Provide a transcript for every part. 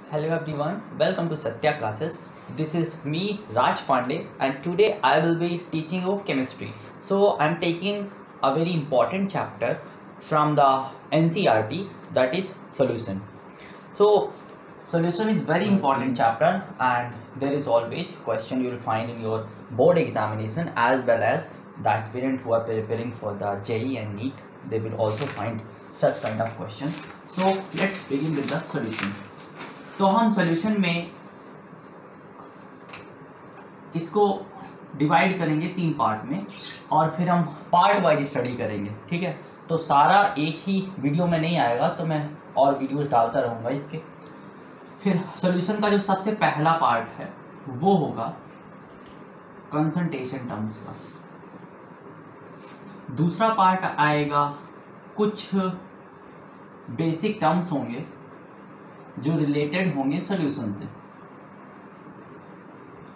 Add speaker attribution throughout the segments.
Speaker 1: Hello everyone, welcome to Satya classes. This is me Raj Pandey and today I will be teaching you chemistry. So I am taking a very important chapter from the NCERT, that is solution. So solution is very important chapter and there is always question you will find in your board examination as well as the aspirant who are preparing for the JEE and NEET, they will also find such kind of question. So let's begin with the solution. तो हम solution में इसको divide करेंगे 3 part में और फिर हम part wise study करेंगे, ठीक है। तो सारा एक ही वीडियो में नहीं आएगा, तो मैं और वीडियोस डालता रहूँगा इसके। फिर सॉल्यूशन का जो सबसे पहला पार्ट है वो होगा कंसंट्रेशन टर्म्स का। दूसरा पार्ट आएगा कुछ बेसिक टर्म्स होंगे जो रिलेटेड होंगे सॉल्यूशन से,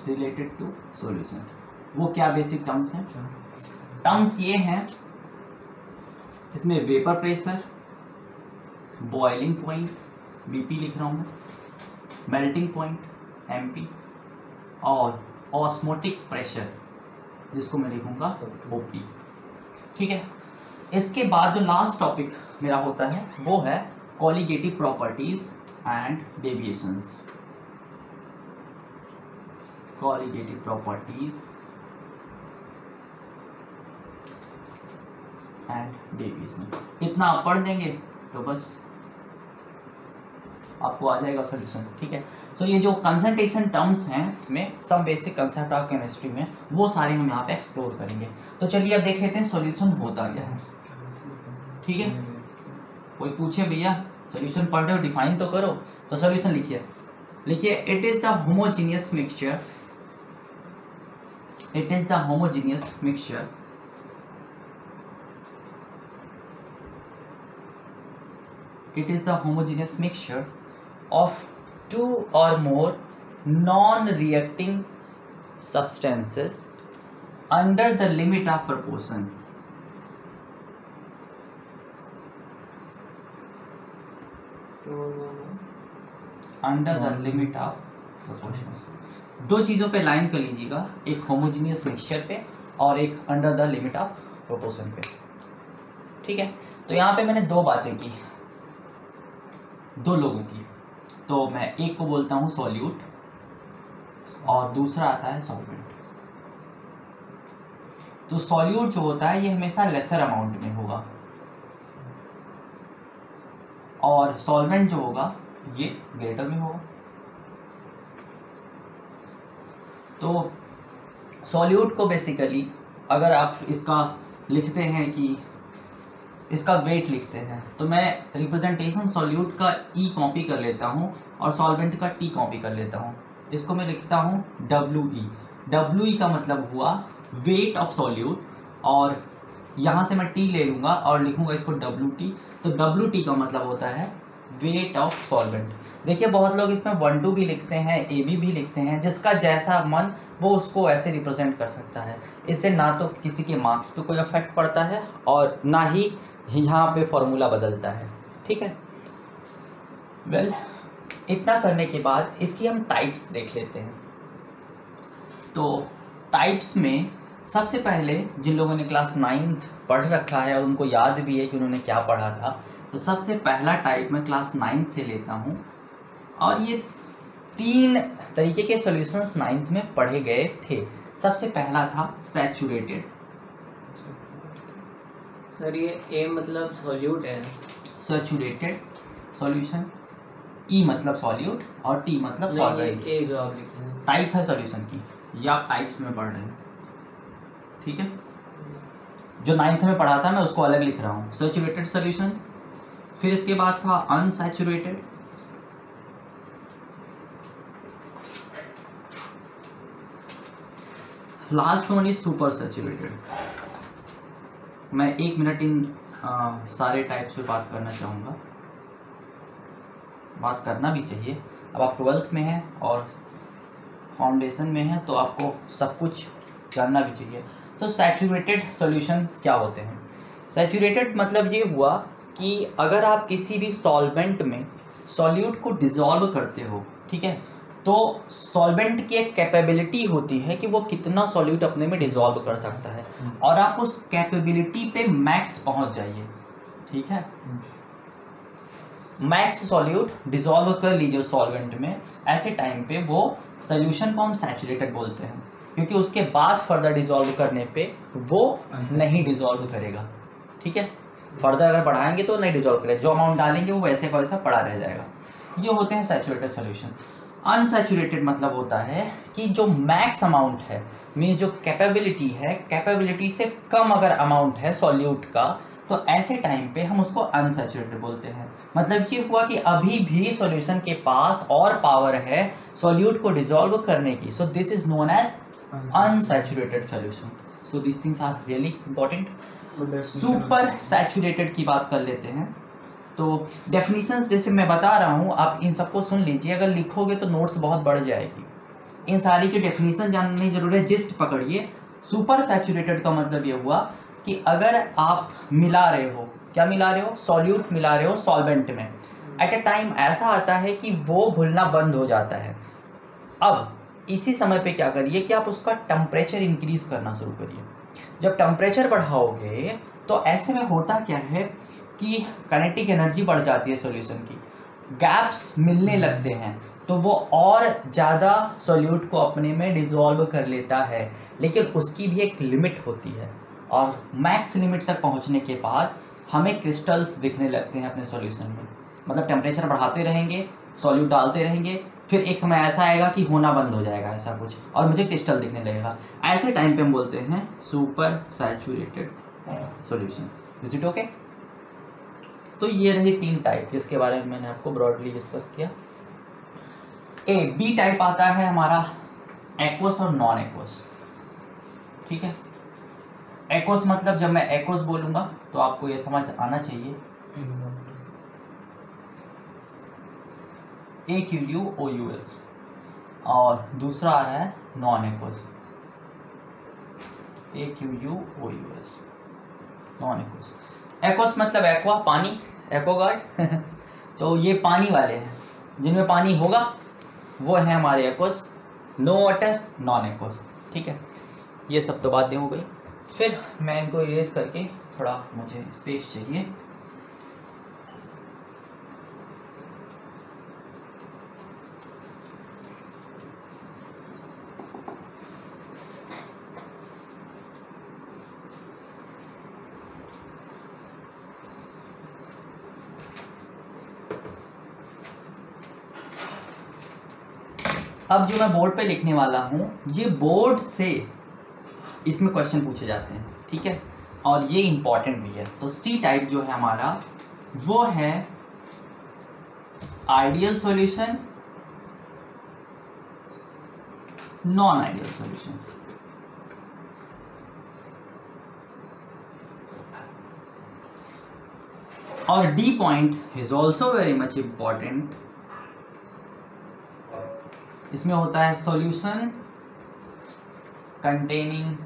Speaker 1: रिलेटेड टू सॉल्यूशन। वो क्या बेसिक टर्म्स हैं? टर्म्स ये हैं, इसमें vapour pressure, boiling point BP लिख रहा हूँ मैं, मेल्टिंग पॉइंट एमपी और ऑस्मोटिक प्रेशर जिसको मैं लिखूंगा ओपी, ठीक है। इसके बाद जो लास्ट टॉपिक मेरा होता है वो है colligative properties and deviations. Colligative properties and deviation. इतना आप पढ़ देंगे तो बस आपको आ जाएगा सॉल्यूशन, ठीक है। सो ये जो कंसंट्रेशन टर्म्स हैं में सब बेसिक कंसेप्ट ऑफ केमिस्ट्री में वो सारे हम यहाँ पे एक्सप्लोर करेंगे। तो चलिए अब देख लेते हैं सॉल्यूशन होता क्या है, ठीक है। कोई पूछे भैया सॉल्यूशन पढ़ रहे हो डिफाइन तो करो, तो सॉल्यूशन लिखिए it is the homogeneous mixture, it is the homogeneous mixture it is the homogeneous mixture of 2 or more non-reacting substances under the limit of proportion. Under the limit of proportion. दो चीज़ों पे line कर लीजिएगा, एक homogeneous mixture पे और एक under the limit of proportion पे, ठीक है। तो यहाँ पे मैंने दो बातें की, दो लोगों की। तो मैं एक को बोलता हूँ सॉल्यूट और दूसरा आता है सॉल्वेंट। तो सॉल्यूट जो होता है ये हमेशा लेसर अमाउंट में होगा और सॉल्वेंट जो होगा ये ग्रेटर में होगा। तो सॉल्यूट को बेसिकली अगर आप इसका लिखते हैं कि इसका वेट लिखते हैं, तो मैं रिप्रेजेंटेशन सॉल्यूट का ई कॉपी कर लेता हूँ और सॉल्वेंट का टी कॉपी कर लेता हूँ। इसको मैं लिखता हूँ डब्ल्यू ई का मतलब हुआ वेट ऑफ सॉल्यूट और यहाँ से मैं टी ले लूँगा और लिखूँगा इसको डब्ल्यू टी। तो डब्ल्यू टी का मतलब होता है वेट ऑफ सॉल्वेंट। देखिए बहुत लोग इसमें 1-2 भी लिखते हैं, ए भी लिखते हैं, जिसका जैसा मन वो उसको ऐसे रिप्रेजेंट कर सकता है। इससे ना तो किसी के मार्क्स पे कोई इफेक्ट पड़ता है और ना ही यहाँ पे फॉर्मूला बदलता है, ठीक है। वेल इतना करने के बाद इसकी हम टाइप्स देख लेते हैं। तो टाइप्स में सबसे पहले जिन लोगों ने क्लास 9th पढ़ रखा है और उनको याद भी है कि उन्होंने क्या पढ़ा था, तो सबसे पहला टाइप मैं क्लास 9th से लेता हूँ और ये 3 तरीके के सॉल्यूशंस 9th में पढ़े गए थे। सबसे पहला था सैचुरेटेड।
Speaker 2: सर ये ए मतलब सॉल्यूट है,
Speaker 1: सैचुरेटेड सॉल्यूशन, ई मतलब सॉल्यूट और टी मतलब सॉल्वेंट।
Speaker 2: ए जो आप लिखे हैं
Speaker 1: टाइप है सॉल्यूशन की, या आप टाइप्स में पढ़ रहे हैं, ठीक है। जो 9th में पढ़ा था मैं उसको अलग लिख रहा हूँ, सैचुरेटेड सॉल्यूशन। फिर इसके बाद था unsaturated, last one is super saturated. मैं 1 मिनट इन सारे टाइप्स पे बात करना चाहूँगा, बात करना भी चाहिए। अब आप 12th में हैं और फाउंडेशन में हैं तो आपको सब कुछ जानना भी चाहिए। तो सैचुरेटेड सॉल्यूशन क्या होते हैं? सैचुरेटेड मतलब ये हुआ कि अगर आप किसी भी सॉल्वेंट में सॉल्यूट को डिसॉल्व करते हो, ठीक है, तो सॉल्वेंट की एक कैपेबिलिटी होती है कि वो कितना सॉल्यूट अपने में डिसॉल्व कर सकता है, और आप उस कैपेबिलिटी पे मैक्स पहुंच जाइए, ठीक है। मैक्स सॉल्यूट डिसॉल्व कर लीजिए सॉल्वेंट में, ऐसे टाइम पे वो सोल्यूशन को हम सैचुरेटेड बोलते हैं, क्योंकि उसके बाद फर्दर डिसॉल्व करने पे वो नहीं डिसॉल्व करेगा, ठीक है। फर्दर अगर बढ़ाएंगे तो नहीं डिसॉल्व करेगा, जो अमाउंट डालेंगे वो वैसे का वैसा पड़ा रह जाएगा। ये होते हैं सैचुरेटेड सॉल्यूशन। अनसैचुरेटेड मतलब होता है कि जो मैक्स अमाउंट है, मीन जो कैपेबिलिटी है, कैपेबिलिटी से कम अगर अमाउंट है सॉल्यूट का, तो ऐसे टाइम पे हम उसको अनसैचुरेटेड बोलते हैं। मतलब ये हुआ कि अभी भी सॉल्यूशन के पास और पावर है सॉल्यूट को डिसॉल्व करने की, so this is known as unsaturated solution. So this things are really important. Super saturated की बात कर लेते हैं। तो डेफिनेशंस जैसे मैं बता रहा हूँ, आप इन सबको सुन लीजिए, अगर लिखोगे तो नोट्स बहुत बढ़ जाएगी। इन सारी की डेफिनेशन जानने जरूरी है, जिस्ट पकड़िए। सुपर सैचुरेटेड का मतलब ये हुआ कि अगर आप मिला रहे हो, क्या मिला रहे हो, सॉल्यूट मिला रहे हो सॉल्वेंट में, एट अ टाइम ऐसा आता है कि वो घुलना बंद हो जाता है। अब इसी समय पे क्या करिए कि आप उसका टेम्परेचर इंक्रीज करना शुरू करिए। जब टेम्परेचर बढ़ाओगे तो ऐसे में होता क्या है कि काइनेटिक एनर्जी बढ़ जाती है सॉल्यूशन की, गैप्स मिलने लगते हैं, तो वो और ज़्यादा सॉल्यूट को अपने में डिसॉल्व कर लेता है। लेकिन उसकी भी एक लिमिट होती है, और मैक्स लिमिट तक पहुंचने के बाद हमें क्रिस्टल्स दिखने लगते हैं अपने सॉल्यूशन में। मतलब टेम्परेचर बढ़ाते रहेंगे, सॉल्यूट डालते रहेंगे, फिर एक समय ऐसा आएगा कि होना बंद हो जाएगा ऐसा कुछ, और मुझे क्रिस्टल दिखने लगेगा। ऐसे टाइम पे हम बोलते हैं super saturated solution. Is it okay? तो ये रही 3 टाइप जिसके बारे में मैंने आपको ब्रॉडली डिस्कस किया। बी टाइप आता है हमारा एक्वस और नॉन एक्वस, ठीक है। एक्वस मतलब जब मैं एक्वस बोलूंगा तो आपको ये समझ आना चाहिए, AQUOUS, और दूसरा आ रहा है non aqueous, AQUOUS, non aqueous. Aqueous मतलब एक्वा पानी, एक्वागार्ड तो ये पानी वाले हैं, जिनमें पानी होगा वो है हमारे aqueous. No water, non aqueous, ठीक है। ये सब तो बातें हो गई। फिर मैं इनको इरेज करके, थोड़ा मुझे स्पेस चाहिए। अब जो मैं बोर्ड पे लिखने वाला हूँ, ये बोर्ड से इसमें क्वेश्चन पूछे जाते हैं, ठीक है, और ये इंपॉर्टेंट भी है। तो सी टाइप जो है हमारा, वो है ideal solution, non ideal solution. और D point is also very much important. इसमें होता है solution containing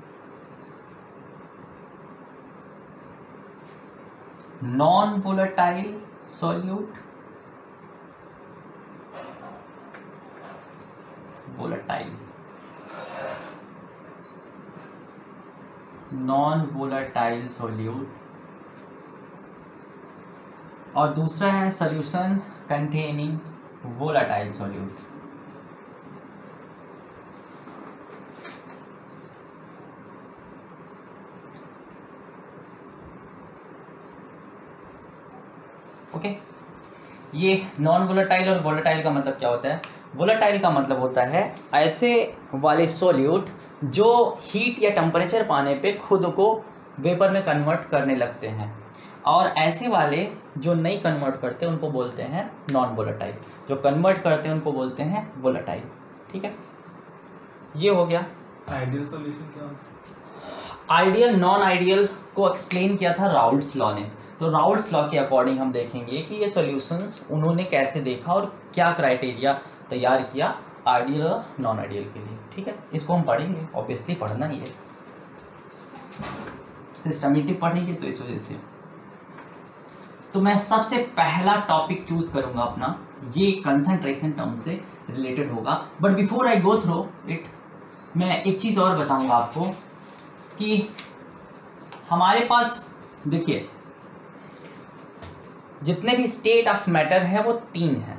Speaker 1: non volatile solute, volatile, non volatile solute, और दूसरा है solution containing volatile solute. Okay, ये नॉन वोलेटाइल और वोलेटाइल का मतलब क्या होता है? वोलेटाइल का मतलब होता है ऐसे वाले सॉल्यूट जो हीट या टेम्परेचर पाने पे खुद को वेपर में कन्वर्ट करने लगते हैं, और ऐसे वाले जो नहीं कन्वर्ट करते उनको बोलते हैं नॉन वोलेटाइल, जो कन्वर्ट करते हैं उनको बोलते हैं वोलेटाइल, ठीक है। ये हो गया।
Speaker 3: आइडियल सॉल्यूशन क्या होता है?
Speaker 1: आइडियल नॉन आइडियल को एक्सप्लेन किया था राउल्ट्स लॉ ने। तो राउल्ट्स लॉ के अकॉर्डिंग हम देखेंगे कि ये सॉल्यूशंस उन्होंने कैसे देखा और क्या क्राइटेरिया तैयार किया आइडियल और नॉन आइडियल के लिए, ठीक है। इसको हम पढ़ेंगे, ऑब्वियसली पढ़ना ही है, सिस्टमेटिक पढ़ेंगे तो इस वजह से। तो मैं सबसे पहला टॉपिक चूज करूंगा अपना, ये कंसंट्रेशन टर्म से रिलेटेड होगा। But before I go through it, मैं एक चीज़ और बताऊंगा आपको कि हमारे पास देखिए जितने भी स्टेट ऑफ मैटर है वो 3 हैं,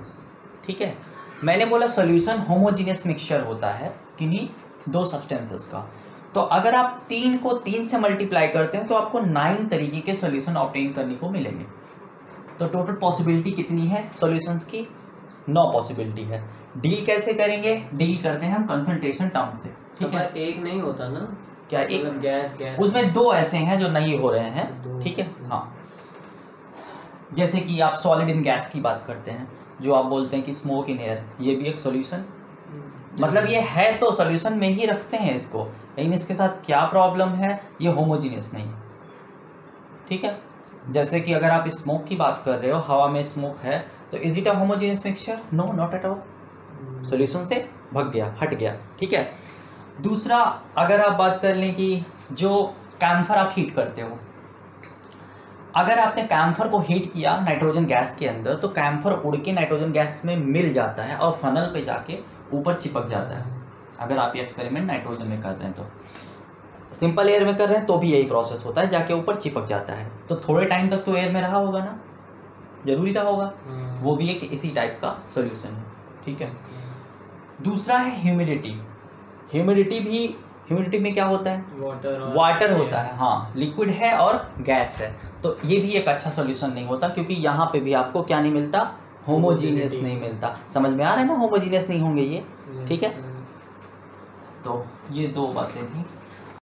Speaker 1: ठीक है। मैंने बोला सॉल्यूशन होमोजीनियस मिक्सचर होता है किन्हीं 2 सब्सटेंसेस का। तो अगर आप 3 को 3 से मल्टीप्लाई करते हैं तो आपको 9 तरीके के सॉल्यूशन ऑब्टेन करने को मिलेंगे। तो टोटल पॉसिबिलिटी कितनी है सॉल्यूशंस की? 9 पॉसिबिलिटी है। डील कैसे करेंगे? डील करते हैं हम कंसंट्रेशन टर्म से, ठीक है।
Speaker 2: एक नहीं होता ना
Speaker 1: क्या एक?
Speaker 2: मतलब गैस
Speaker 1: उसमें 2 ऐसे हैं जो नहीं हो रहे हैं, ठीक है। हाँ, जैसे कि आप सॉलिड इन गैस की बात करते हैं, जो आप बोलते हैं कि स्मोक इन एयर, ये भी एक सॉल्यूशन, मतलब ये है तो सॉल्यूशन में ही रखते हैं इसको, लेकिन इसके साथ क्या प्रॉब्लम है, ये होमोजीनियस नहीं, ठीक है। जैसे कि अगर आप स्मोक की बात कर रहे हो, हवा में स्मोक है, तो is it a homogeneous mixture? No, not at all, solution से भाग गया, हट गया, ठीक है। दूसरा, अगर आप बात कर लें कि जो कैम्फर आप हीट करते हो, अगर आपने कैम्फर को हीट किया नाइट्रोजन गैस के अंदर, तो कैम्फर उड़ के नाइट्रोजन गैस में मिल जाता है और फनल पे जाके ऊपर चिपक जाता है। अगर आप ये एक्सपेरिमेंट नाइट्रोजन में कर रहे हैं, तो सिंपल एयर में कर रहे हैं तो भी यही प्रोसेस होता है, जाके ऊपर चिपक जाता है। तो थोड़े टाइम तक तो एयर में रहा होगा ना, जरूरी रहा होगा, वो भी एक इसी टाइप का सॉल्यूशन है, ठीक है। दूसरा है ह्यूमिडिटी। ह्यूमिडिटी में क्या होता है? वाटर होता है, हाँ, लिक्विड है और गैस है, तो ये भी एक अच्छा सॉल्यूशन नहीं होता, क्योंकि यहाँ पे भी आपको क्या नहीं मिलता? होमोजीनियस नहीं मिलता। समझ में आ रहा है ना, होमोजीनियस नहीं होंगे ये, ठीक है। तो ये 2 बातें थी।